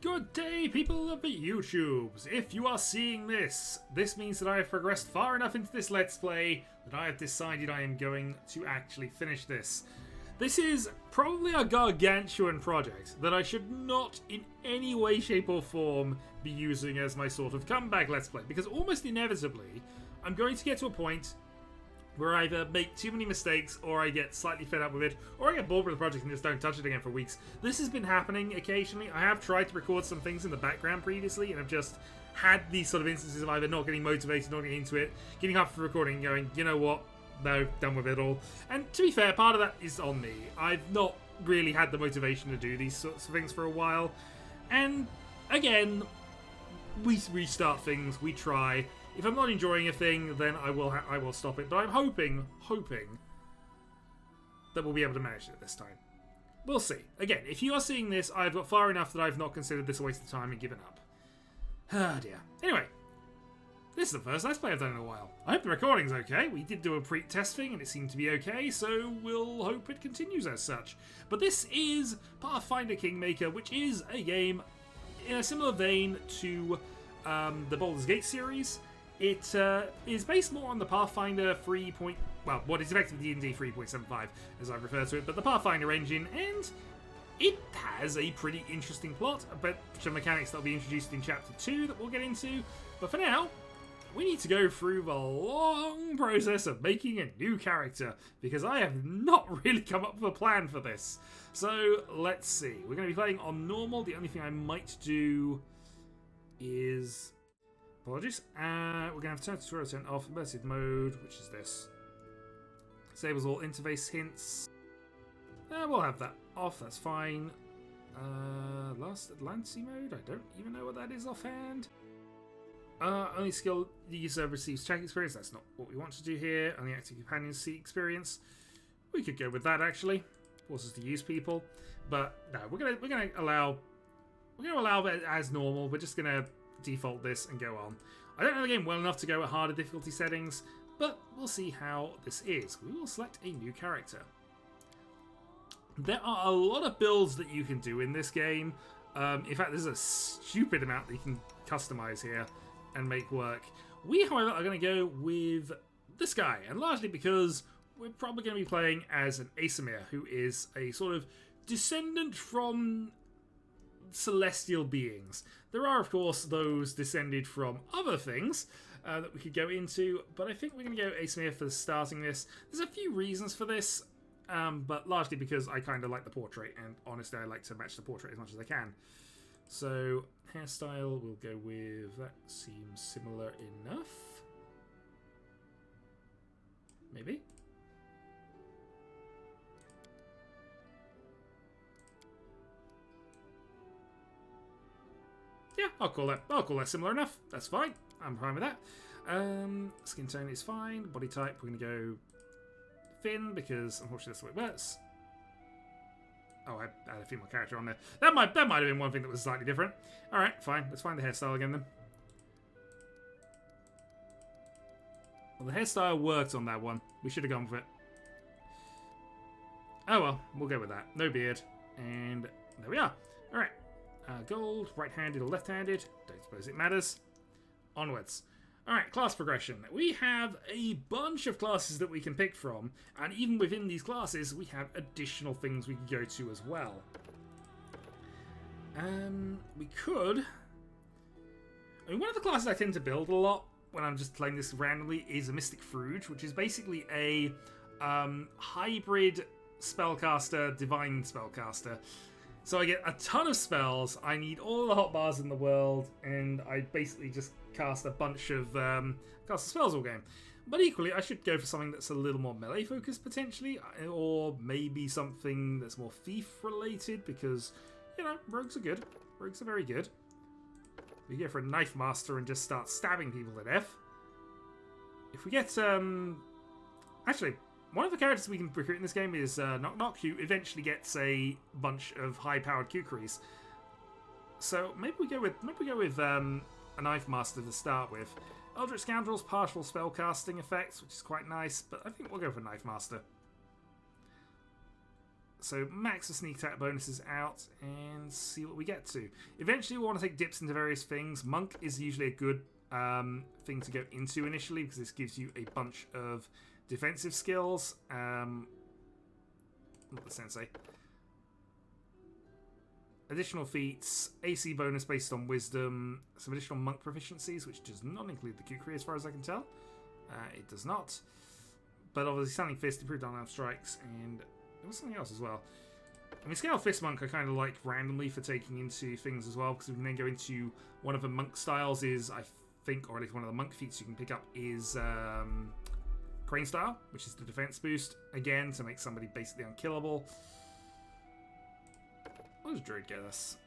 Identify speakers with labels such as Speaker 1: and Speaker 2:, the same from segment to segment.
Speaker 1: Good day, people of the YouTubes! If you are seeing this, this means that I have progressed far enough into this Let's Play that I have decided I am going to actually finish this. This is probably a gargantuan project that I should not in any way, shape or form be using as my sort of comeback Let's Play, because almost inevitably I'm going to get to a point where I either make too many mistakes, or I get slightly fed up with it, or I get bored with the project and just don't touch it again for weeks. This has been happening occasionally. I have tried to record some things in the background previously, and I've just had these sort of instances of either not getting motivated, not getting into it, getting up for recording and going, you know what, no, done with it all. And to be fair, part of that is on me. I've not really had the motivation to do these sorts of things for a while. And again, we restart things, we try. If I'm not enjoying a thing, then I will stop it. But I'm hoping that we'll be able to manage it this time. We'll see. Again, if you are seeing this, I've got far enough that I've not considered this a waste of time and given up. Ah, dear. Anyway, this is the first Let's Play I've done in a while. I hope the recording's okay. We did do a pre-test thing and it seemed to be okay, so we'll hope it continues as such. But this is Pathfinder Kingmaker, which is a game in a similar vein to the Baldur's Gate series. It is based more on the Pathfinder what is effectively D&D 3.75, as I refer to it, but the Pathfinder engine, and it has a pretty interesting plot, but some mechanics that will be introduced in Chapter 2 that we'll get into. But for now, we need to go through the long process of making a new character, because I have not really come up with a plan for this. So, let's see. We're going to be playing on normal. The only thing I might do is... Apologies. We're going to have turn tutorial turn off, immersive mode, which is this. Disables all interface hints. We'll have that off, that's fine. Last Atlantis mode, I don't even know what that is offhand. Only skill the user receives check experience, that's not what we want to do here. Only active companions see experience. We could go with that actually. Forces to use people. But no, we're gonna allow it as normal. We're just gonna default this and go on. I don't know the game well enough to go at harder difficulty settings, but we'll see how this is. We will select a new character. There are a lot of builds that you can do in this game. In fact, there's a stupid amount that you can customize here and make work. We, however, are going to go with this guy, and largely because we're probably going to be playing as an Asimir, who is a sort of descendant from celestial beings. There are, of course, those descended from other things that we could go into, but I think we're going to go Asimir for starting this. There's a few reasons for this, but largely because I kind of like the portrait, and honestly, I like to match the portrait as much as I can. So, hairstyle, we'll go with... that seems similar enough. Maybe? Yeah, I'll call that similar enough. That's fine. I'm fine with that. Skin tone is fine. Body type, we're going to go Finn, because unfortunately that's the way it works. Oh, I had a female character on there. That might have been one thing that was slightly different. Alright, fine. Let's find the hairstyle again then. Well, the hairstyle worked on that one. We should have gone with it. Oh well, we'll go with that. No beard. And there we are. Alright. Gold, right-handed or left-handed. Don't suppose it matters. Onwards. Alright, class progression. We have a bunch of classes that we can pick from, and even within these classes, we have additional things we can go to as well. We could... I mean, one of the classes I tend to build a lot when I'm just playing this randomly is a Mystic Fruge, which is basically a hybrid spellcaster, divine spellcaster. So I get a ton of spells, I need all the hotbars in the world, and I basically just cast a bunch of spells all game. But equally, I should go for something that's a little more melee focused potentially, or maybe something that's more thief related, because, you know, rogues are good. Rogues are very good. We go for a knife master and just start stabbing people to death. If we get, actually, one of the characters we can recruit in this game is Knock Knock, who eventually gets a bunch of high-powered kukris. So maybe we go with a Knife Master to start with. Eldritch Scoundrel's partial spellcasting effects, which is quite nice, but I think we'll go for Knife Master. So max the sneak attack bonuses out and see what we get to. Eventually we'll want to take dips into various things. Monk is usually a good thing to go into initially because this gives you a bunch of defensive skills. Not the sensei. Additional feats, AC bonus based on wisdom, some additional monk proficiencies, which does not include the kukri as far as I can tell. It does not. But obviously Standing Fist, improved unarmed strikes, and there was something else as well. I mean, Scale Fist Monk I kind of like randomly for taking into things as well, because we can then go into one of the monk styles is, I think, or at least one of the monk feats you can pick up is Crane Style, which is the defense boost, again, to make somebody basically unkillable. What does Druid get us?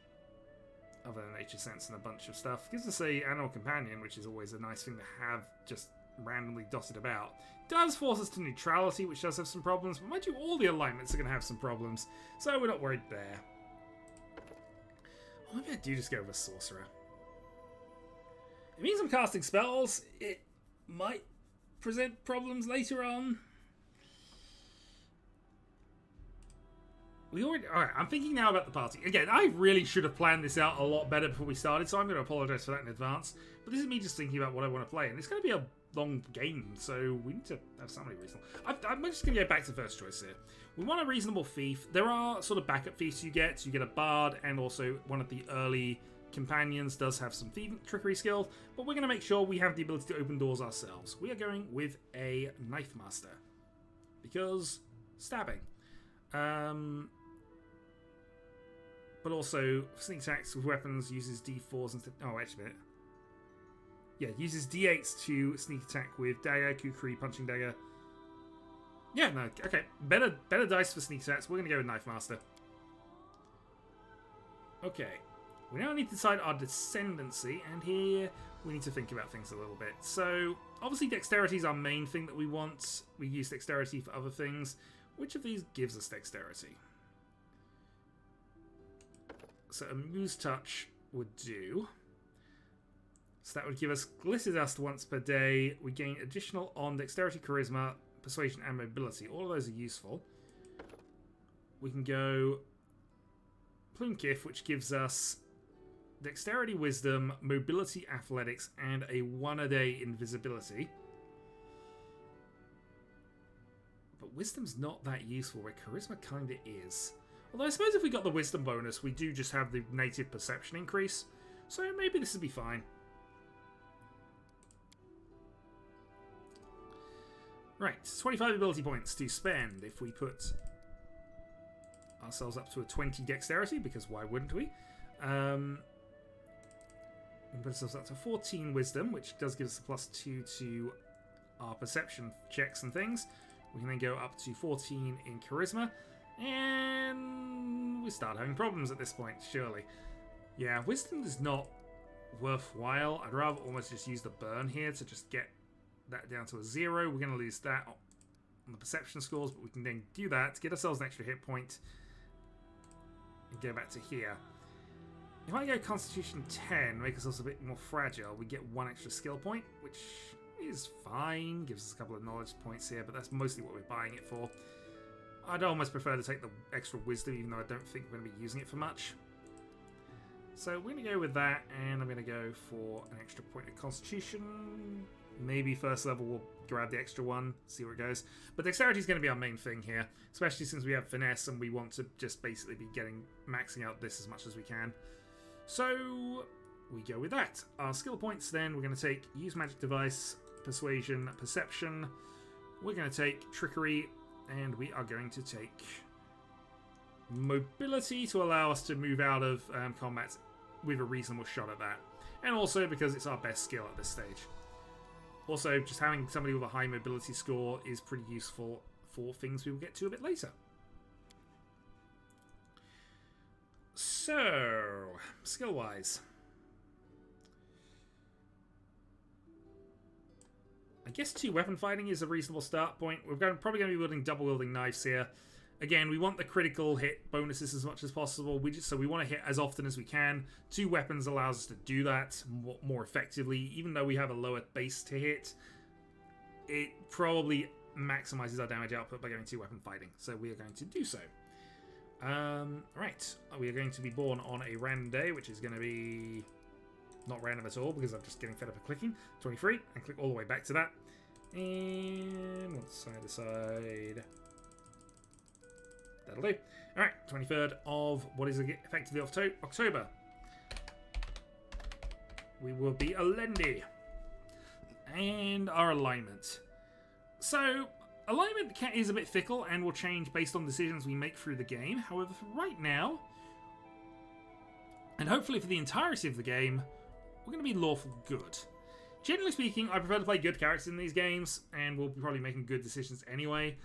Speaker 1: Other than Nature Sense and a bunch of stuff. Gives us a Animal Companion, which is always a nice thing to have just randomly dotted about. Does force us to neutrality, which does have some problems, but mind you, all the alignments are going to have some problems, so we're not worried there. Or maybe I do just go with a Sorcerer. It means I'm casting spells. It might present problems later on. Alright, I'm thinking now about the party. Again, I really should have planned this out a lot better before we started, so I'm going to apologise for that in advance. But this is me just thinking about what I want to play, and it's going to be a long game, so we need to have somebody reasonable. I'm just going to go back to first choice here. We want a reasonable thief. There are sort of backup thieves you get. You get a bard, and also one of the early companions does have some thieving trickery skills, but we're going to make sure we have the ability to open doors ourselves. We are going with a Knife Master, because stabbing. But also, sneak attacks with weapons uses D4s instead. Oh, wait a minute. Yeah, uses D8s to sneak attack with dagger, kukri, punching dagger. Yeah, no, okay. Better dice for sneak attacks. We're going to go with Knife Master. Okay. We now need to decide our descendancy, and here we need to think about things a little bit. So, obviously dexterity is our main thing that we want. We use dexterity for other things. Which of these gives us dexterity? So a Moose Touch would do. So that would give us Glitter Dust once per day. We gain additional on Dexterity, Charisma, Persuasion, and Mobility. All of those are useful. We can go Plume Kiff, which gives us Dexterity, Wisdom, Mobility, Athletics, and a 1-a-day Invisibility. But Wisdom's not that useful, where Charisma kind of is. Although I suppose if we got the Wisdom bonus, we do just have the native perception increase. So maybe this would be fine. Right, 25 ability points to spend if we put ourselves up to a 20 dexterity, because why wouldn't we? We can put ourselves up to 14 wisdom, which does give us a +2 to our perception checks and things. We can then go up to 14 in charisma, and we start having problems at this point, surely. Yeah, wisdom is not worthwhile. I'd rather almost just use the burn here to just get that down to a 0. We're going to lose that on the perception scores, but we can then do that to get ourselves an extra hit point and go back to here. If I go Constitution 10, make ourselves a bit more fragile, we get 1 extra skill point, which is fine. Gives us a couple of knowledge points here, but that's mostly what we're buying it for. I'd almost prefer to take the extra wisdom, even though I don't think we're going to be using it for much. So we're going to go with that, and I'm going to go for an extra point of Constitution. Maybe first level we'll grab the extra one, see where it goes. But Dexterity is going to be our main thing here, especially since we have Finesse and we want to just basically be maxing out this as much as we can. So we go with that. Our skill points then, we're going to take Use Magic Device, Persuasion, Perception. We're going to take Trickery, and we are going to take Mobility to allow us to move out of combat with a reasonable shot at that. And also because it's our best skill at this stage. Also, just having somebody with a high mobility score is pretty useful for things we will get to a bit later. So, skill-wise, I guess 2 weapon fighting is a reasonable start point. We're probably going to be wielding double-wielding knives here. Again, we want the critical hit bonuses as much as possible, so we want to hit as often as we can. 2 weapons allows us to do that more effectively. Even though we have a lower base to hit, it probably maximizes our damage output by going 2 weapon fighting. So we are going to do so. Right, we are going to be born on a random day, which is going to be not random at all because I'm just getting fed up of clicking. 23, and click all the way back to that. And once side to side, that'll do. Alright, 23rd of what is effectively October. We will be Alendi. And our alignment. So, alignment is a bit fickle and will change based on decisions we make through the game. However, for right now, and hopefully for the entirety of the game, we're going to be lawful good. Generally speaking, I prefer to play good characters in these games, and we'll be probably making good decisions anyway.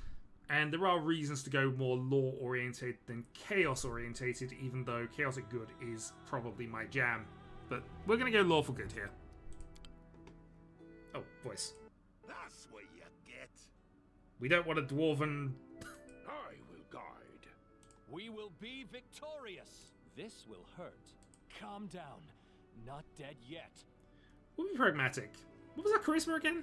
Speaker 1: And there are reasons to go more law-orientated than chaos-orientated, even though chaotic good is probably my jam. But we're going to go lawful good here. Oh, voice.
Speaker 2: That's what you get.
Speaker 1: We don't want a dwarven...
Speaker 2: I will guide.
Speaker 3: We will be victorious. This will hurt. Calm down. Not dead yet.
Speaker 1: We'll be pragmatic. What was that charisma again?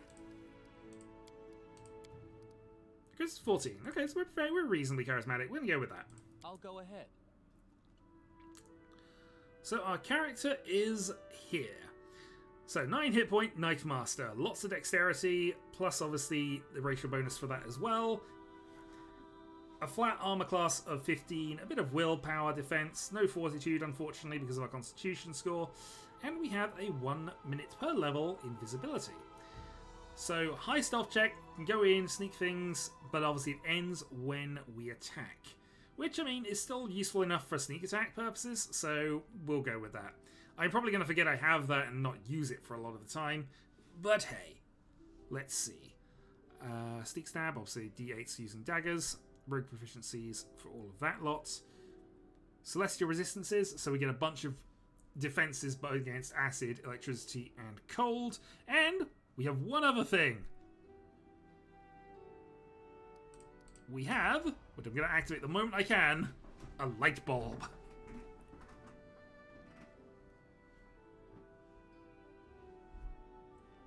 Speaker 1: Charisma's 14. Okay, so we're reasonably charismatic. We're going to go with that.
Speaker 3: I'll go ahead.
Speaker 1: So our character is here. So 9 hit point, Knife Master. Lots of dexterity, plus obviously the racial bonus for that as well. A flat armor class of 15, a bit of willpower defense, no fortitude unfortunately because of our constitution score, and we have a 1 minute per level invisibility. So high stealth check, can go in, sneak things, but obviously it ends when we attack. Which, I mean, is still useful enough for sneak attack purposes, so we'll go with that. I'm probably going to forget I have that and not use it for a lot of the time, but hey, let's see. Sneak stab, obviously D8s using daggers, rogue proficiencies for all of that lot. Celestial resistances, so we get a bunch of defenses both against acid, electricity, and cold, and we have one other thing. We have, which I'm going to activate the moment I can, a light bulb.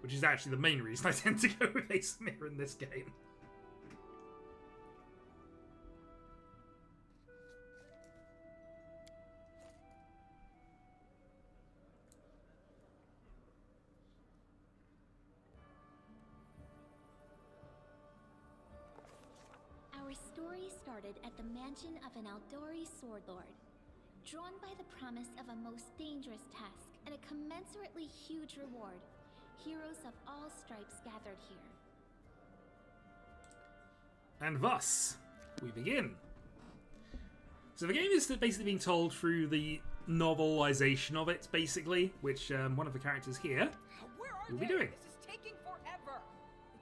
Speaker 1: Which is actually the main reason I tend to go with Ace Mirror in this game.
Speaker 4: Our story started at the mansion of an Aldori sword lord. Drawn by the promise of a most dangerous task and a commensurately huge reward, heroes of all stripes gathered here.
Speaker 1: And thus, we begin. So the game is basically being told through the novelization of it, basically, which one of the characters here will be doing.
Speaker 5: This is taking forever.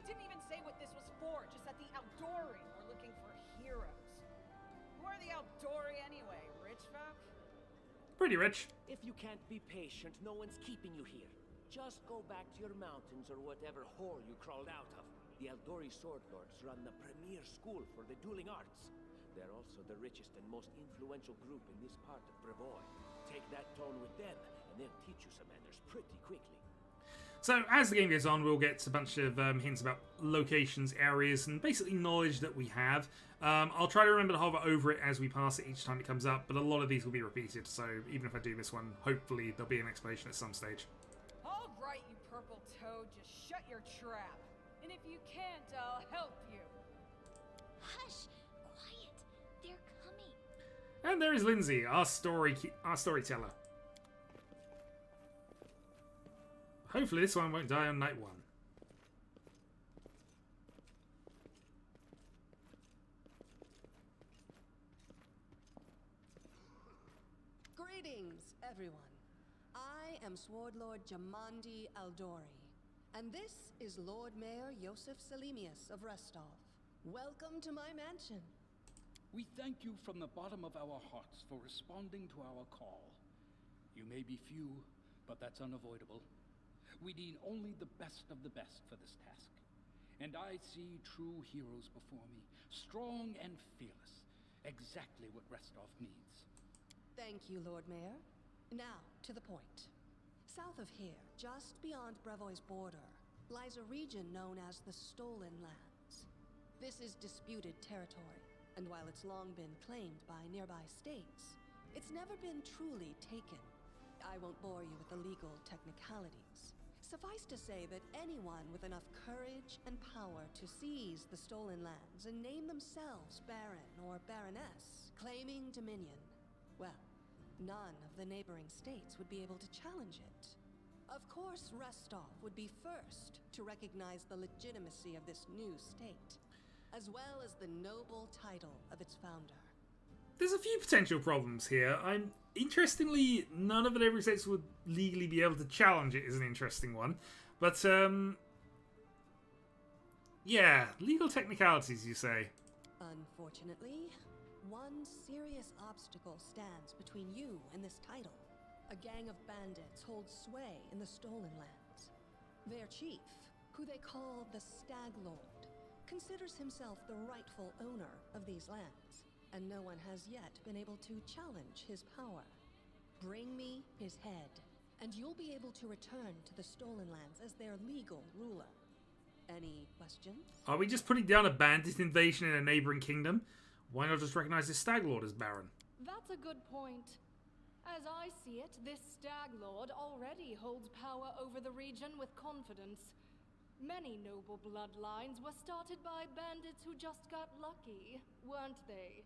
Speaker 5: It didn't even say what this was for, just that the Aldori were looking for heroes. Who are the Aldori anyway? Rich folk?
Speaker 1: Pretty rich.
Speaker 6: If you can't be patient, no one's keeping you here. Just go back to your mountains or whatever hole you crawled out of. The Aldori Sword Lords run the premier school for the dueling arts. They're also the richest and most influential group in this part of Brevoy. Take that tone with them, and they'll teach you some manners pretty quickly.
Speaker 1: So as the game goes on, we'll get a bunch of hints about locations, areas, and basically knowledge that we have. I'll try to remember to hover over it as we pass it each time it comes up, but a lot of these will be repeated, so even if I do miss one, hopefully there'll be an explanation at some stage.
Speaker 5: All right, you purple toad, just shut your trap. And if you can't, I'll help you.
Speaker 4: Hush! Quiet! They're coming!
Speaker 1: And there is Lindsay, our storyteller. Hopefully this one won't die on night 1.
Speaker 7: Greetings, everyone. I am Sword Lord Jamandi Aldori, and this is Lord Mayor Yosef Selimius of Restov. Welcome to my mansion.
Speaker 8: We thank you from the bottom of our hearts for responding to our call. You may be few, but that's unavoidable. We need only the best of the best for this task. And I see true heroes before me, strong and fearless, exactly what Restov needs.
Speaker 7: Thank you, Lord Mayor. Now, to the point. South of here, just beyond Brevoy's border, lies a region known as the Stolen Lands. This is disputed territory, And while it's long been claimed by nearby states, it's never been truly taken. I won't bore you with the legal technicalities. Suffice to say that anyone with enough courage and power to seize the stolen lands and name themselves Baron or Baroness, claiming dominion, well, none of the neighboring states would be able to challenge it. Of course, Restov would be first to recognize the legitimacy of this new state, as well as the noble title of its founder.
Speaker 1: There's a few potential problems here. Interestingly, none of the neighboring states would legally be able to challenge it is an interesting one. But, yeah, legal technicalities, you say.
Speaker 7: Unfortunately, one serious obstacle stands between you and this title. A gang of bandits holds sway in the stolen lands. Their chief, who they call the Stag Lord, considers himself the rightful owner of these lands, and no one has yet been able to challenge his power. Bring me his head, and you'll be able to return to the stolen lands as their legal ruler. Any questions?
Speaker 1: Are we just putting down a bandit invasion in a neighboring kingdom? Why not just recognize the Stag Lord as Baron?
Speaker 9: That's a good point. As I see it, this Stag Lord already holds power over the region with confidence. Many noble bloodlines were started by bandits who just got lucky, weren't they?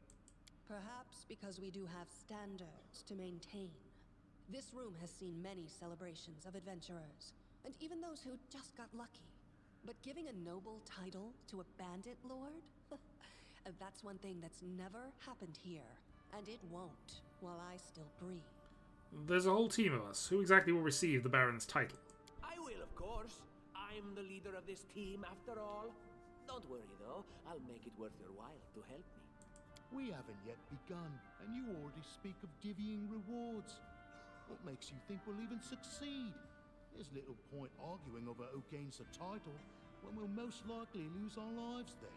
Speaker 7: Perhaps because we do have standards to maintain. This room has seen many celebrations of adventurers, and even those who just got lucky. But giving a noble title to a bandit lord? That's one thing that's never happened here, and it won't while I still breathe.
Speaker 1: There's a whole team of us. Who exactly will receive the Baron's title?
Speaker 6: I will, of course. I'm the leader of this team, after all. Don't worry, though. I'll make it worth your while to help me.
Speaker 10: We haven't yet begun, and you already speak of divvying rewards. What makes you think we'll even succeed? There's little point arguing over who gains the title when we'll most likely lose our lives there.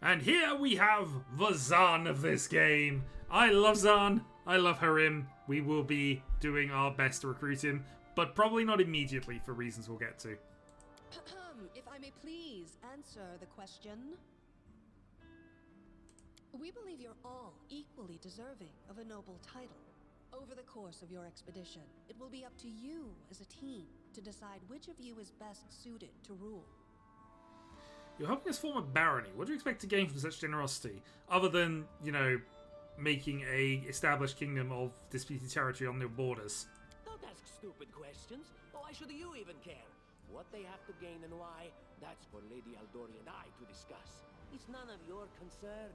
Speaker 1: And here we have the Zan of this game. I love Zan. I love Harim. We will be doing our best to recruit him, but probably not immediately for reasons we'll get to.
Speaker 7: If I may please answer the question. We believe you're all equally deserving of a noble title. Over the course of your expedition, it will be up to you as a team to decide which of you is best suited to rule.
Speaker 1: You're helping us form a barony. What do you expect to gain from such generosity? Other than, making a established kingdom of disputed territory on their borders.
Speaker 6: Don't ask stupid questions. Why should you even care? What they have to gain and why, that's for Lady Aldori and I to discuss. It's none of your concern.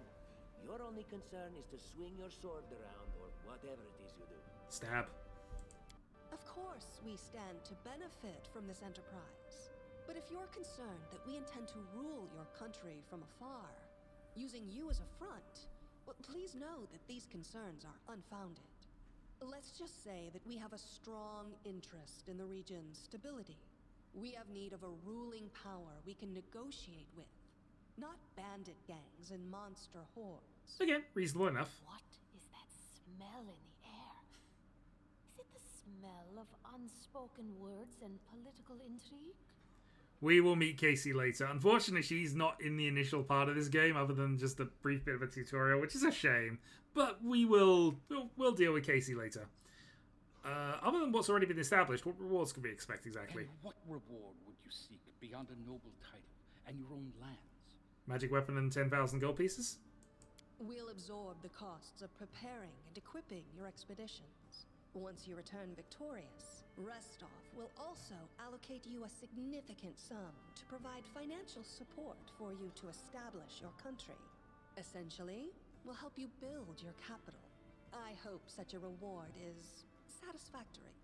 Speaker 6: Your only concern is to swing your sword around, or whatever it is you do.
Speaker 1: Stab.
Speaker 7: Of course, we stand to benefit from this enterprise. But if you're concerned that we intend to rule your country from afar, using you as a front, well, please know that these concerns are unfounded. Let's just say that we have a strong interest in the region's stability. We have need of a ruling power we can negotiate with, not bandit gangs and monster hordes.
Speaker 1: Again, reasonable enough.
Speaker 11: What is that smell in the air? Is it the smell of unspoken words and political intrigue?
Speaker 1: We will meet Casey later. Unfortunately, she's not in the initial part of this game, other than just a brief bit of a tutorial, which is a shame. But we'll deal with Casey later. Other than what's already been established, what rewards can we expect exactly?
Speaker 8: And what reward would you seek beyond a noble title and your own lands?
Speaker 1: Magic weapon and 10,000 gold pieces?
Speaker 7: We'll absorb the costs of preparing and equipping your expeditions. Once you return victorious, Restov will also allocate you a significant sum to provide financial support for you to establish your country. Essentially, we'll help you build your capital. I hope such a reward is satisfactory.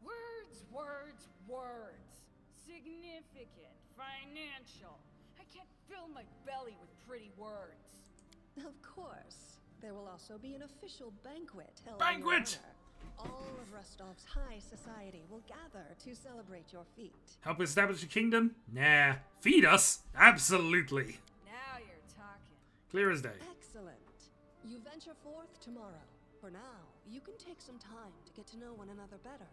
Speaker 5: Words, words, words. Significant, financial. I can't fill my belly with pretty words.
Speaker 7: Of course. There will also be an official banquet held
Speaker 1: Banquet!
Speaker 7: in your honor. All of Rostov's high society will gather to celebrate your feat.
Speaker 1: Help us establish a kingdom? Nah. Feed us? Absolutely.
Speaker 5: Now you're talking.
Speaker 1: Clear as day.
Speaker 7: Excellent. You venture forth tomorrow. For now, you can take some time to get to know one another better.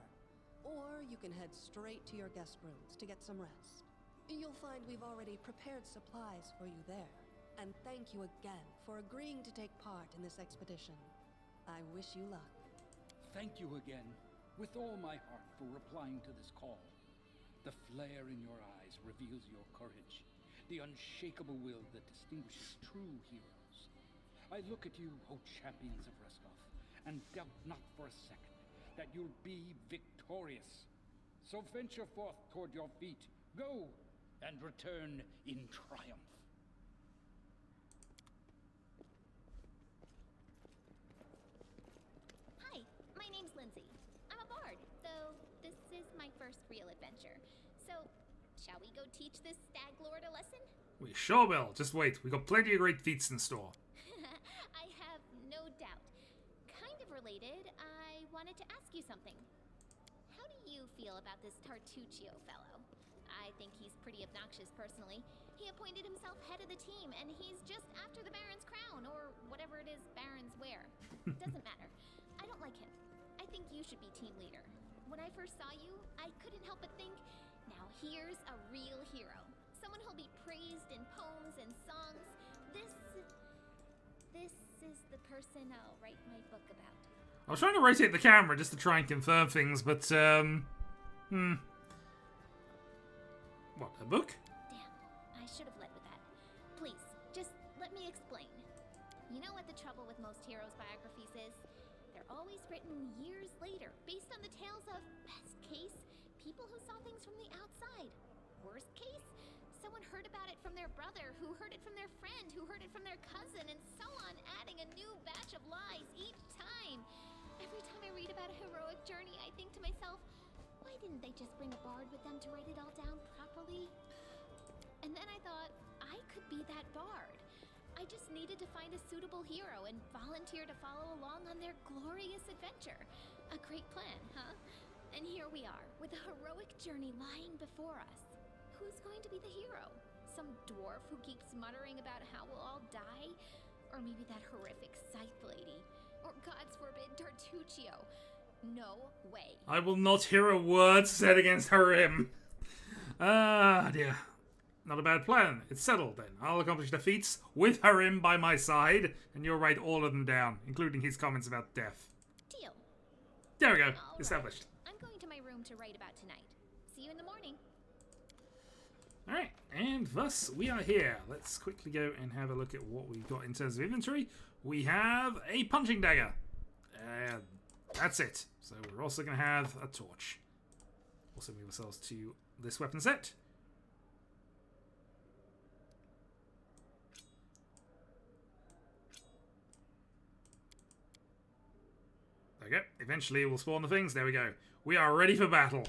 Speaker 7: Or you can head straight to your guest rooms to get some rest. You'll find we've already prepared supplies for you there. And thank you again for agreeing to take part in this expedition. I wish you luck.
Speaker 8: Thank you again, with all my heart, for replying to this call. The flare in your eyes reveals your courage, the unshakable will that distinguishes true heroes. I look at you, O champions of Restov, and doubt not for a second that you'll be victorious. So venture forth toward your feet, go, and return in triumph.
Speaker 4: Hi, my name's Lindsay. I'm a bard, though this is my first real adventure. So, shall we go teach this stag lord a lesson?
Speaker 1: We sure will. Just wait. We got plenty of great feats in store.
Speaker 4: I have no doubt. Kind of related, I wanted to ask you something. How do you feel about this Tartuccio fellow? I think he's pretty obnoxious personally. He appointed himself head of the team, and he's just after the Baron's crown, or whatever it is Barons wear. Doesn't matter. I don't like him. I think you should be team leader. When I first saw you, I couldn't help but think, now here's a real hero. Someone who'll be praised in poems and songs. This is the person I'll write my book about.
Speaker 1: I was trying to rotate the camera just to try and confirm things, but, What, a book?
Speaker 4: Damn, I should have led with that. Please, just let me explain. You know what the trouble with most heroes' biographies is? They're always written years later, based on the tales of, best case, people who saw things from the outside. Worst case, someone heard about it from their brother, who heard it from their friend, who heard it from their cousin, and so on, adding a new batch of lies each time. Every time I read about a heroic journey, I think to myself, why didn't they just bring a bard with them to write it all down properly? And then I thought, I could be that bard. I just needed to find a suitable hero and volunteer to follow along on their glorious adventure. A great plan, huh? And here we are, with a heroic journey lying before us. Who's going to be the hero? Some dwarf who keeps muttering about how we'll all die? Or maybe that horrific scythe lady? Or, God's forbid, Tartuccio? No way.
Speaker 1: I will not hear a word said against Harim. Ah, dear. Not a bad plan. It's settled then. I'll accomplish the feats with Harim by my side, and you'll write all of them down, including his comments about death.
Speaker 4: Deal.
Speaker 1: There we go.
Speaker 4: All
Speaker 1: Established.
Speaker 4: Right. I'm going to my room to write about tonight. See you in the morning.
Speaker 1: Alright, and thus we are here. Let's quickly go and have a look at what we've got in terms of inventory. We have a punching dagger. That's it. So we're also going to have a torch. Also move ourselves to this weapon set. There we go. Eventually we'll spawn the things. There we go. We are ready for battle.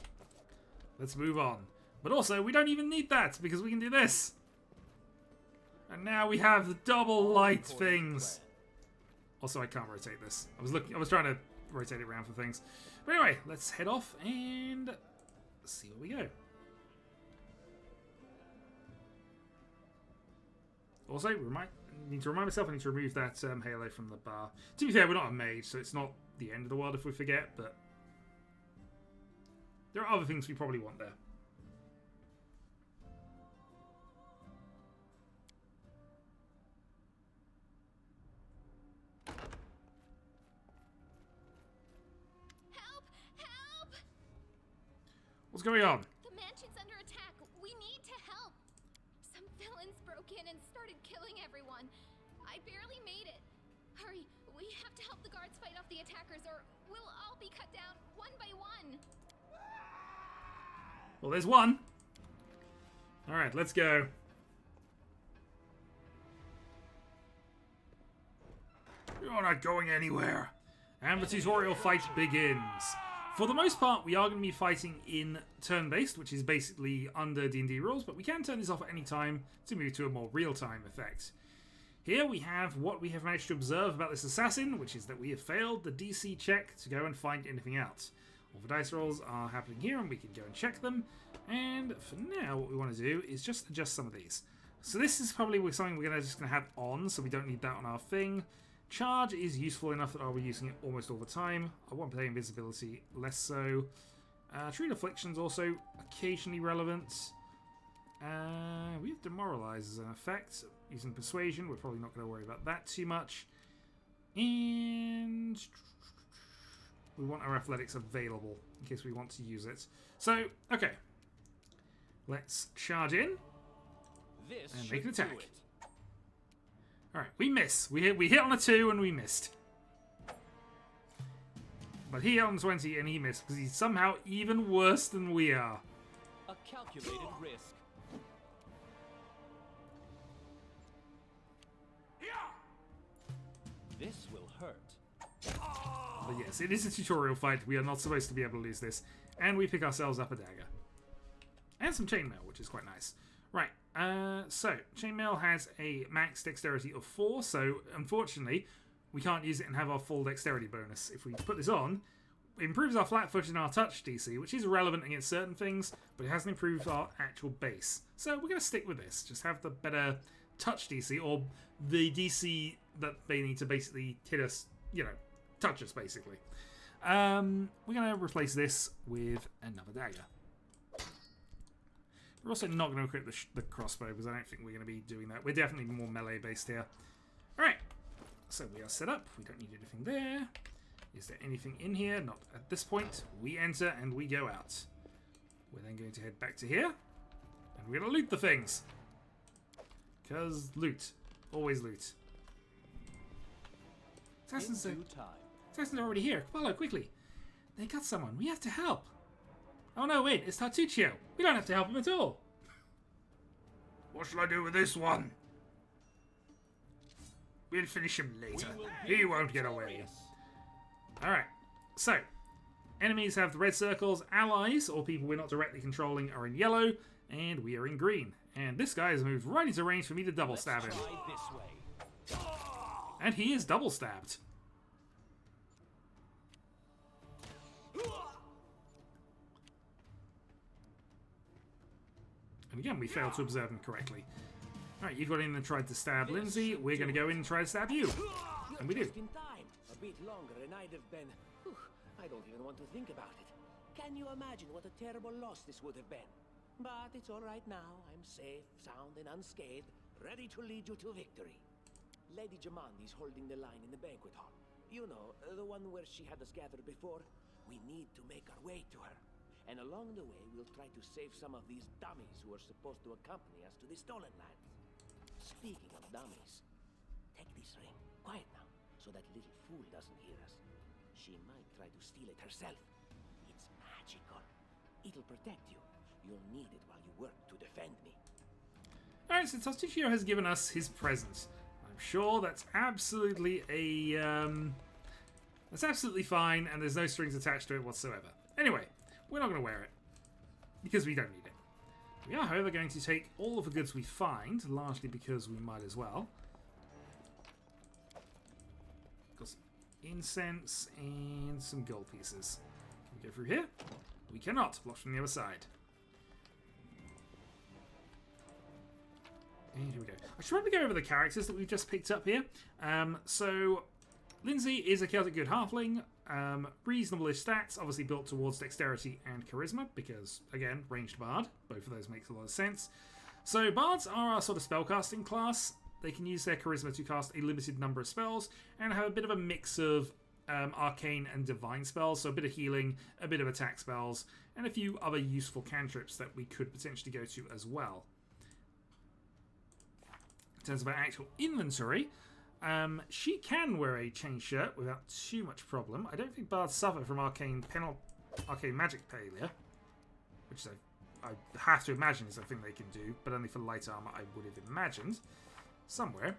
Speaker 1: Let's move on. But also, we don't even need that, because we can do this. And now we have the double light things. Also, I can't rotate this. I was trying to rotate it around for things. But anyway, let's head off and see where we go. Also, need to remind myself I need to remove that halo from the bar. To be fair, we're not a mage, so it's not the end of the world if we forget, but there are other things we probably want there. What's going on?
Speaker 4: The mansion's under attack. We need to help. Some villains broke in and started killing everyone. I barely made it. Hurry, we have to help the guards fight off the attackers or we'll all be cut down one by one.
Speaker 1: Well, there's one. Alright, let's go. You're not going anywhere. And the tutorial fight begins. For the most part, we are going to be fighting in turn-based, which is basically under D&D rules, but we can turn this off at any time to move to a more real-time effect. Here we have what we have managed to observe about this assassin, which is that we have failed the DC check to go and find anything else. All the dice rolls are happening here, and we can go and check them. And for now, what we want to do is just adjust some of these. So this is probably something we're just going to have on, so we don't need that on our thing. Charge is useful enough that I'll be using it almost all the time. I won't play invisibility, less so. Treat Affliction's also occasionally relevant. We have Demoralize as an effect. using persuasion. We're probably not going to worry about that too much. And we want our athletics available in case we want to use it. So, okay. Let's charge in and make an attack. Alright, we miss. We hit on a 2 and we missed. But he hit on 20 and he missed because he's somehow even worse than we are.
Speaker 3: A calculated risk. This will hurt.
Speaker 1: But yes, it is a tutorial fight. We are not supposed to be able to lose this. And we pick ourselves up a dagger. And some chainmail, which is quite nice. Right, so chainmail has a max dexterity of 4, so unfortunately we can't use it and have our full dexterity bonus. If we put this on, it improves our flat foot and our touch DC, which is relevant against certain things, but it hasn't improved our actual base. So we're going to stick with this. Just have the better touch DC, or the DC that they need to basically hit us, you know, touch us basically. We're going to replace this with another dagger. We're also not going to equip the crossbow because I don't think we're going to be doing that. We're definitely more melee based here. Alright, so we are set up. We don't need anything there. Is there anything in here? Not at this point. We enter and we go out. We're then going to head back to here. And we're going to loot the things. Because loot. Always loot. Assassins are already here. Follow quickly. They got someone. We have to help. Oh no, wait, it's Tartuccio. We don't have to help him at all. What shall I do with this one? We'll finish him later. He won't get away. Alright, so enemies have the red circles, allies, or people we're not directly controlling, are in yellow, and we are in green. And this guy has moved right into range for me to double stab him. And he is double stabbed. And again, we failed to observe him correctly. Alright, you've got in and tried to stab Lindsay. We're going to go in and try to stab you. And we do.
Speaker 6: In time. A bit longer and I'd have been... I don't even want to think about it. Can you imagine what a terrible loss this would have been? But it's all right now. I'm safe, sound, and unscathed, ready to lead you to victory. Lady Jamandi's holding the line in the banquet hall. You know, the one where she had us gather before. We need to make our way to her. And along the way, we'll try to save some of these dummies who are supposed to accompany us to the stolen lands. Speaking of dummies, take this ring. Quiet now, so that little fool doesn't hear us. She might try to steal it herself. It's magical. It'll protect you. You'll need it while you work to defend me.
Speaker 1: Alright, so Tartuccio has given us his present. I'm sure that's absolutely that's absolutely fine, and there's no strings attached to it whatsoever. Anyway, we're not going to wear it, because we don't need it. We are, however, going to take all of the goods we find, largely because we might as well. Got some incense and some gold pieces. Can we go through here? We cannot. Blocked from the other side. And here we go. I should probably go over the characters that we've just picked up here. So, Lindsay is a Celtic Good Halfling. Reasonable-ish stats, obviously built towards dexterity and charisma, because, again, ranged bard. Both of those makes a lot of sense. So, bards are our sort of spellcasting class. They can use their charisma to cast a limited number of spells, and have a bit of a mix of arcane and divine spells, so a bit of healing, a bit of attack spells, and a few other useful cantrips that we could potentially go to as well. In terms of our actual inventory, she can wear a chain shirt without too much problem. I don't think bards suffer from arcane magic failure, which I have to imagine is a thing they can do, but only for light armor, I would have imagined. Somewhere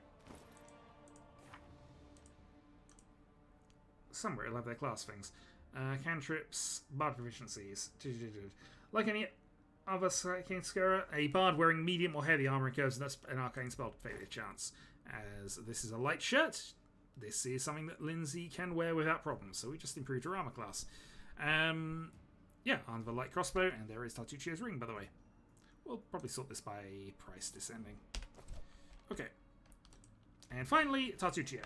Speaker 1: it'll have their class things. Cantrips, bard proficiencies. Like any other arcane scarer, a bard wearing medium or heavy armor incurs an arcane spell failure chance. As this is a light shirt, this is something that Lindsay can wear without problem, so we just improved her armor class. Yeah, on the light crossbow, and there is Tartuccio's ring, by the way. We'll probably sort this by price descending. Okay. And finally, Tartuccio.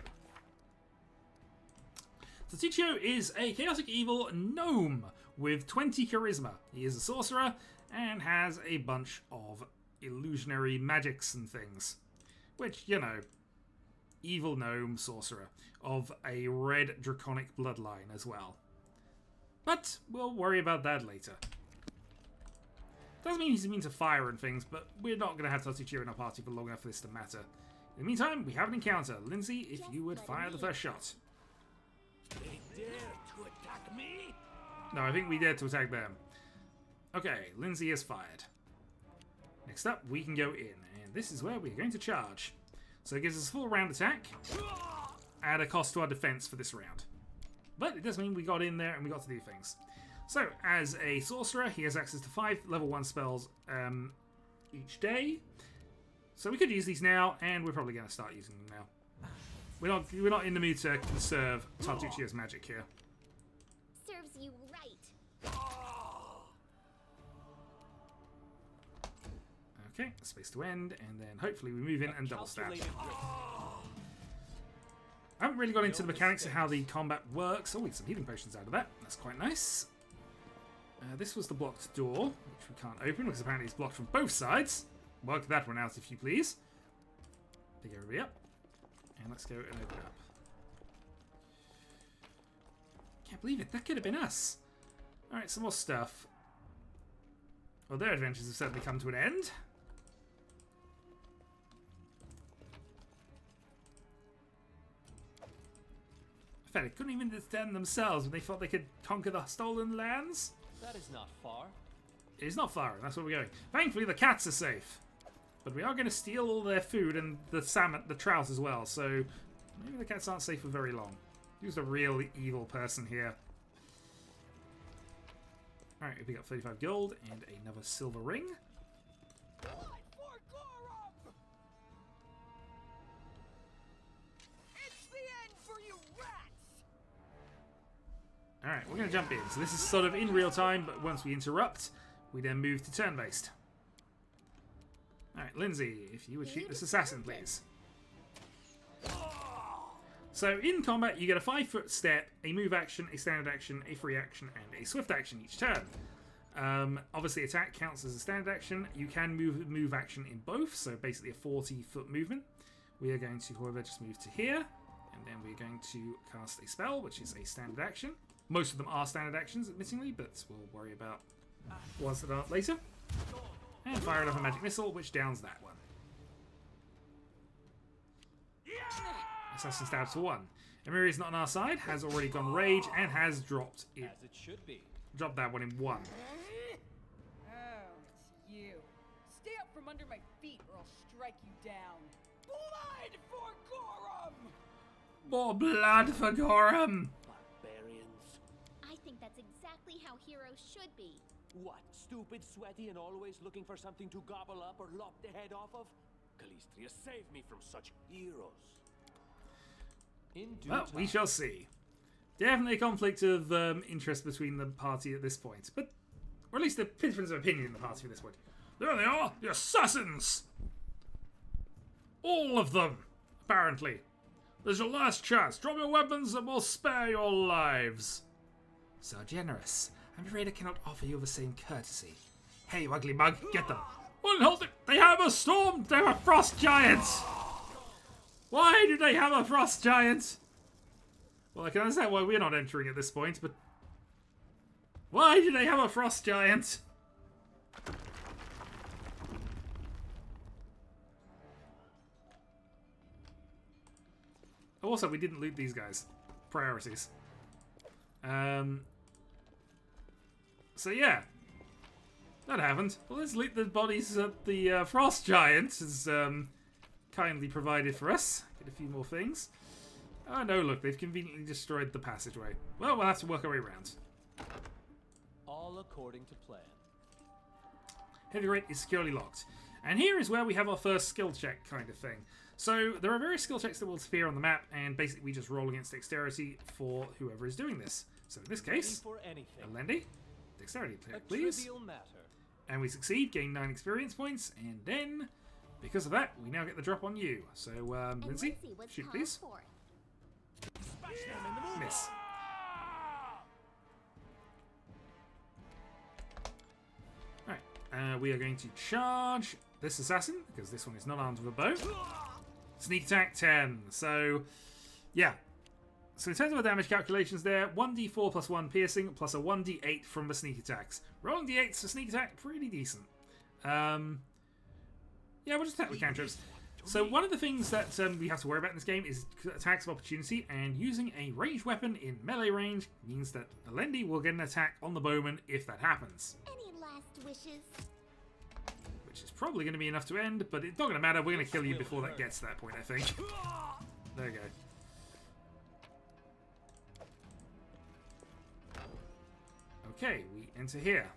Speaker 1: Tartuccio is a chaotic evil gnome with 20 charisma. He is a sorcerer and has a bunch of illusionary magics and things. which, you know, evil gnome sorcerer of a red draconic bloodline as well. But we'll worry about that later. Doesn't mean he's immune to fire and things, but we're not going to have Tatsuchiro in our party for long enough for this to matter. In the meantime, we have an encounter. Lindsay, if you would fire the first shot.
Speaker 6: They dare to attack me?
Speaker 1: No, I think we dared to attack them. Okay, Lindsay is fired. Next up, we can go in, and this is where we're going to charge. So it gives us a full round attack, at a cost to our defense for this round. But it does mean we got in there and we got to do things. So, as a sorcerer, he has access to 5 level 1 spells each day. So we could use these now, and we're probably going to start using them now. We're not in the mood to conserve Tatsuchiro's magic here.
Speaker 4: Serves you right.
Speaker 1: Okay, space to end, and then hopefully we move in and double stab. I haven't really got into the mechanics of how the combat works. Oh, we get some healing potions out of that. That's quite nice. This was the blocked door, which we can't open because apparently it's blocked from both sides. Work that one out if you please. Pick everybody up. And let's go and open up. Can't believe it. That could have been us. Alright, some more stuff. Well, their adventures have certainly come to an end. In fact, they couldn't even defend themselves when they thought they could conquer the stolen lands.
Speaker 3: That is not far.
Speaker 1: It is not far, and that's where we're going. Thankfully, the cats are safe. But we are going to steal all their food and the salmon, the trout as well, so maybe the cats aren't safe for very long. Who's a real evil person here? Alright, we got 35 gold and another silver ring. Alright, we're going to jump in. So this is sort of in real time, but once we interrupt, we then move to turn-based. Alright, Lindsay, if you would shoot this assassin, please. So in combat, you get a 5-foot step, a move action, a standard action, a free action, and a swift action each turn. Obviously, attack counts as a standard action. You can move action in both, so basically a 40-foot movement. We are going to, however, just move to here, and then we're going to cast a spell, which is a standard action. Most of them are standard actions, admittingly, but we'll worry about ones that aren't later. And fire another magic missile, which downs that one. Assassin stabs for 1. Emiri is not on our side, has already gone rage, and has dropped it.
Speaker 3: As it should be.
Speaker 1: Dropped that one in 1.
Speaker 5: Oh, it's you. Stay up from under my feet or I'll strike you down. Blood for Gorum!
Speaker 1: More blood for Gorum!
Speaker 4: I think that's exactly how heroes should be.
Speaker 6: What? Stupid, sweaty, and always looking for something to gobble up or lop the head off of? Calistria, save me from such heroes.
Speaker 1: Well, we shall see. Definitely a conflict of interest between the party at this point, but or at least a difference of opinion in the party at this point. There they are, the assassins! All of them, apparently. There's your last chance. Drop your weapons and we'll spare your lives. So generous. I'm afraid I cannot offer you the same courtesy. Hey, you ugly mug, get them. Well, hold it. They have a storm. They have a frost giant. Why do they have a frost giant? Well, I can understand why we're not entering at this point, but why do they have a frost giant? Also, we didn't loot these guys. Priorities. So yeah, that happened. Well, let's loot the bodies that the frost giant has kindly provided for us. Get a few more things. Oh no, look, they've conveniently destroyed the passageway. Well, we'll have to work our way around.
Speaker 3: All according to plan.
Speaker 1: Heavyweight is securely locked. And here is where we have our first skill check kind of thing. So there are various skill checks that will appear on the map, and basically we just roll against dexterity for whoever is doing this. So in this case, Alendi, dexterity check, please. And we succeed, gain 9 experience points, and then, because of that, we now get the drop on you. So, Lindsay, shoot please. Miss. Alright, we are going to charge this assassin, because this one is not armed with a bow. Sneak attack 10. So, yeah. So in terms of our damage calculations there, 1d4 plus 1 piercing plus a 1d8 from the sneak attacks. Rolling d8s for sneak attack, pretty decent. Yeah, we'll just attack with cantrips. So one of the things that we have to worry about in this game is attacks of opportunity, and using a ranged weapon in melee range means that Alendi will get an attack on the bowman if that happens.
Speaker 4: Any last wishes?
Speaker 1: Which is probably going to be enough to end, but it's not going to matter. We're going to kill you before that gets to that point, I think. There you go. Okay, we enter here.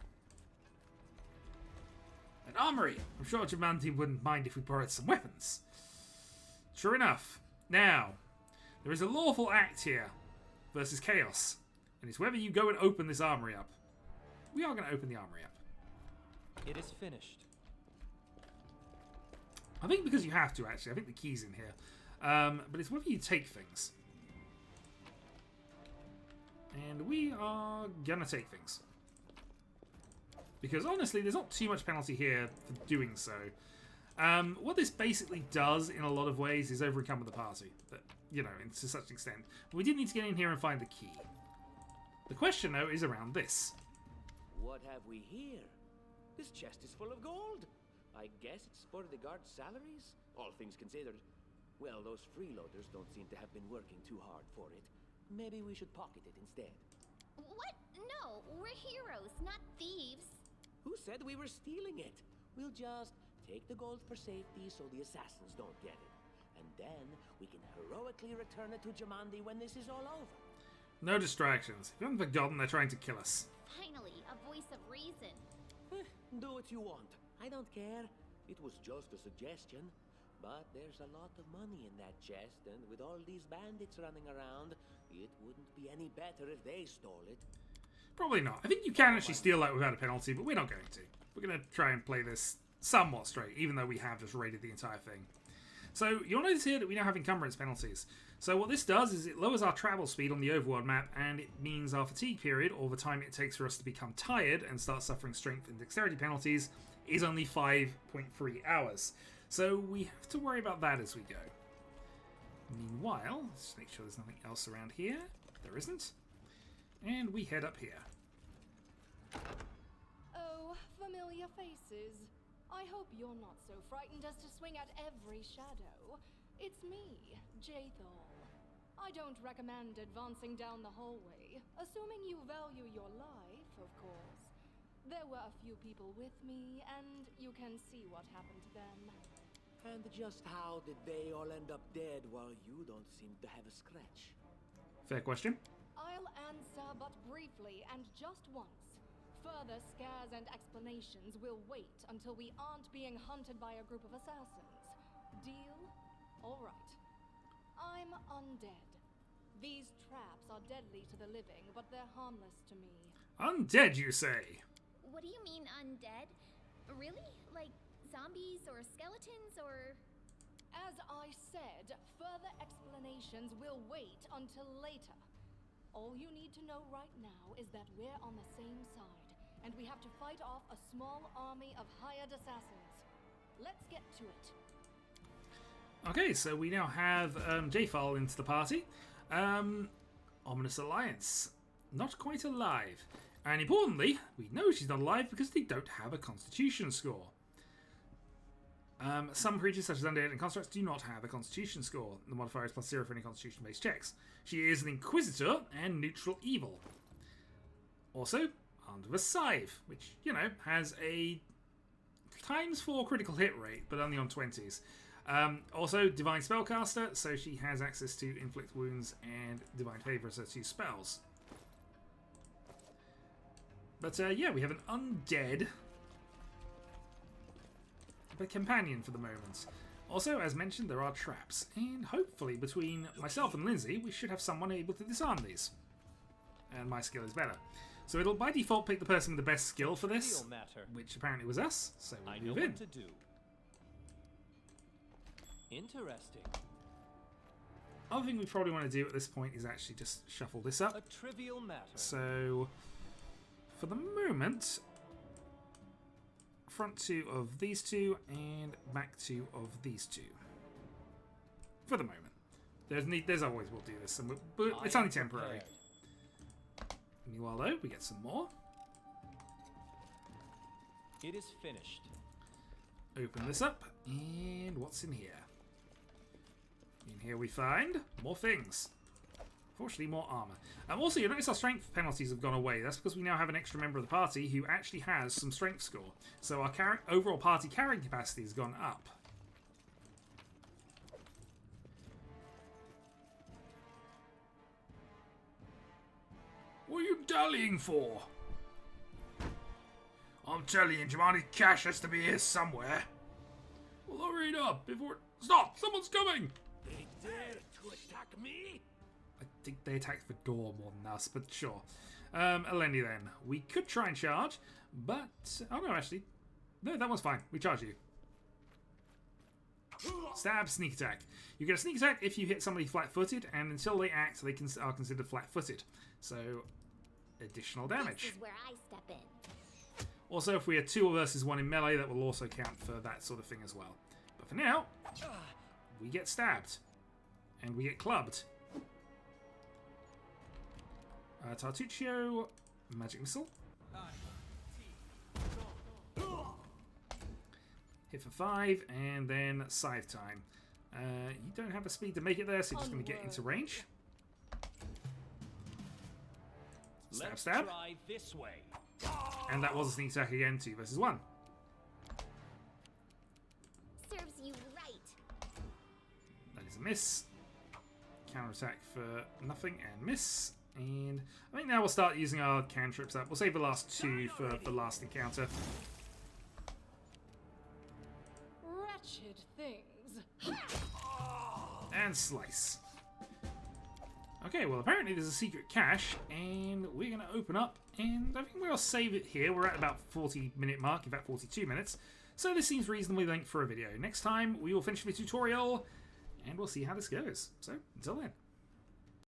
Speaker 1: An armory. I'm sure Jumanji wouldn't mind if we borrowed some weapons. Sure enough. Now, there is a lawful act here versus chaos. And it's whether you go and open this armory up. We are going to open the armory up.
Speaker 3: It is finished.
Speaker 1: I think because you have to, actually. I think the key's in here. But it's whether you take things. And we are gonna take things. Because honestly, there's not too much penalty here for doing so. What this basically does in a lot of ways is overcome the party. But, you know, to such an extent. But we did need to get in here and find the key. The question, though, is around this.
Speaker 6: What have we here? This chest is full of gold. I guess it's for the guards' salaries, all things considered. Well, those freeloaders don't seem to have been working too hard for it. Maybe we should pocket it instead.
Speaker 4: What? No, we're heroes, not thieves.
Speaker 6: Who said we were stealing it? We'll just take the gold for safety so the assassins don't get it. And then we can heroically return it to Jamandi when this is all over.
Speaker 1: No distractions. If you haven't forgotten, they're trying to kill us.
Speaker 4: Finally, a voice of reason.
Speaker 6: Do what you want. I don't care. It was just a suggestion. But there's a lot of money in that chest, and with all these bandits running around, it wouldn't be any better if they stole it.
Speaker 1: Probably not. I think you can actually steal that without a penalty, but we're not going to. We're going to try and play this somewhat straight, even though we have just raided the entire thing. So you'll notice here that we now have encumbrance penalties. So what this does is it lowers our travel speed on the overworld map, and it means our fatigue period, or the time it takes for us to become tired and start suffering strength and dexterity penalties, is only 5.3 hours. So we have to worry about that as we go. Meanwhile, let's make sure there's nothing else around here. There isn't. And we head up here.
Speaker 9: Oh, familiar faces. I hope you're not so frightened as to swing at every shadow. It's me, Jathal. I don't recommend advancing down the hallway, assuming you value your life, of course. There were a few people with me, and you can see what happened to them.
Speaker 6: And just how did they all end up dead while you don't seem to have a scratch?
Speaker 1: Fair question.
Speaker 9: I'll answer but briefly and just once. Further scares and explanations will wait until we aren't being hunted by a group of assassins. Deal? All right. I'm undead. These traps are deadly to the living, but they're harmless to me.
Speaker 1: Undead, you say?
Speaker 4: What do you mean, undead? Really? Like zombies or skeletons or...
Speaker 9: As I said, further explanations will wait until later. All you need to know right now is that we're on the same side, and we have to fight off a small army of hired assassins. Let's get to it.
Speaker 1: Okay, so we now have Jathal into the party. Ominous Alliance. Not quite alive. And importantly, we know she's not alive because they don't have a constitution score. Some creatures such as undead and constructs do not have a constitution score. The modifier is +0 for any constitution-based checks. She is an inquisitor and neutral evil. Also, armed with a scythe, which, you know, has a ×4 critical hit rate, but only on 20s. Also, divine spellcaster, so she has access to inflict wounds and divine favor as her 2 spells. But yeah, we have an undead but companion for the moment. Also, as mentioned, there are traps, and hopefully between myself and Lindsay, we should have someone able to disarm these. And my skill is better. So it'll by default pick the person with the best skill for this, which apparently was us, so we'll move in.
Speaker 3: What to do. Interesting.
Speaker 1: Other thing we probably want to do at this point is actually just shuffle this up.
Speaker 3: A trivial matter.
Speaker 1: So, for the moment, front 2 of these 2 and back 2 of these 2. For the moment. There's always we'll do this, but it's only temporary. Meanwhile, though, we get some more.
Speaker 3: It is finished.
Speaker 1: Open this up, and what's in here? In here we find more things. Fortunately, more armor. Also, you notice our strength penalties have gone away. That's because we now have an extra member of the party who actually has some strength score. So our overall party carrying capacity has gone up. What are you dallying for? I'm telling you, Jemani, cash has to be here somewhere. Well, hurry it up before... Stop! Someone's coming!
Speaker 6: They dare to attack me?
Speaker 1: I think they attacked the door more than us, but sure. Elendi then. We could try and charge, but... Oh no, actually. No, that one's fine. We charge you. Stab, sneak attack. You get a sneak attack if you hit somebody flat-footed, and until they act, they are considered flat-footed. So, additional damage.
Speaker 4: This is where I step in.
Speaker 1: Also, if we are 2 versus 1 in melee, that will also count for that sort of thing as well. But for now, we get stabbed. And we get clubbed. Tartuccio, magic missile. Hit for 5, and then scythe time. You don't have the speed to make it there, so you're just going to get into range. Stab,
Speaker 3: Let's
Speaker 1: stab.
Speaker 3: try this way.
Speaker 1: And that was a sneak attack again, 2 versus 1.
Speaker 4: Serves you right.
Speaker 1: That is a miss. Counter attack for nothing and miss. And I think now we'll start using our cantrips up. We'll save the last 2 for the last encounter.
Speaker 9: Wretched things.
Speaker 1: And slice. Okay, well apparently there's a secret cache, and we're going to open up, and I think we'll save it here. We're at about 40-minute mark, in fact 42 minutes. So this seems reasonably length for a video. Next time we will finish the tutorial, and we'll see how this goes. So, until then.